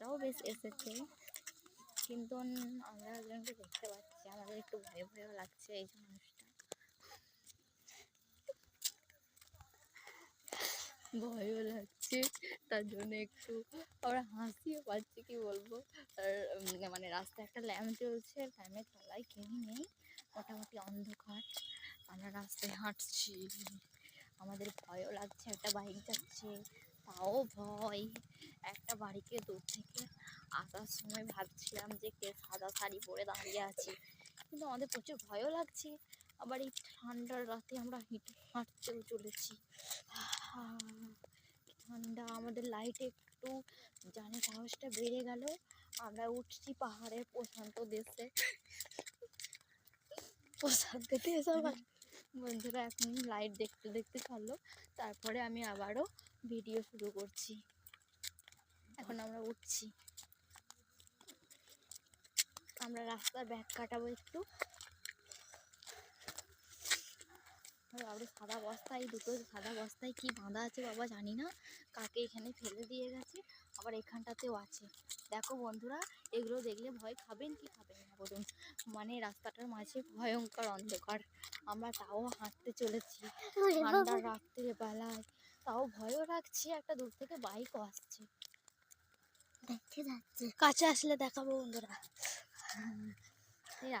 রাতটাও বেশ এসেছে, কিন্তু আমরা একজনকে দেখতে পাচ্ছি, আমাদের একটু ভয় ভয়ও লাগছে। এই যে মানুষটা ভয়ও লাগছে, তার জন্য একটু আমরা হাসিও পাচ্ছি, কি বলবো। আর মানে রাস্তায় একটা ল্যাম্প জ্বলছে, ল্যাম্পের তলায় কেউ নেই, মোটামুটি অন্ধকার। আমরা রাস্তায় হাঁটছি, আমাদের ভয়ও লাগছে। একটা বাইক যাচ্ছে, তাও ভয়। একটা বাড়িকে দূর থেকে আসার সময় ভাবছিলাম যে কে সাদা শাড়ি পরে দাঁড়িয়ে আছে, কিন্তু আমাদের প্রচুর ভয়ও লাগছে। আবার এই ঠান্ডার রাতে আমরা হাঁটতেও চলেছি, ঠান্ডা। আমাদের লাইটে একটু জানে সাহসটা বেড়ে গেল। আমরা উঠছি পাহাড়ের প্রশান্ত দেশে, প্রশান্ত দেশ। আমার বন্ধুরা এখন লাইট দেখতে দেখতে ছাড়লো, তারপরে আমি আবারও ভিডিও শুরু করছি। এখন আমরা উঠছি, আমরা রাস্তার ব্যাগ কাটাবো একটু। আবার সাদা বস্তায়, দুটো সাদা বস্তায় কি বাঁধা আছে বাবা জানি না, কাকে এখানে ফেলে দিয়ে গেছে। আবার এখানটাতেও আছে। দেখো বন্ধুরা, এগুলো দেখলে ভয় খাবেন কি খাবেন না বলুন। মানে রাস্তাটার মাঝে ভয়ঙ্কর অন্ধকার, আমরা তাও হাঁটতে চলেছি ঠান্ডার রাত্রে বেলায়, তাও ভয়ও লাগছে। একটা দূর থেকে বাইকও আসছে, দেখতে যাচ্ছে, কাছে আসলে দেখাবো বন্ধুরা। এই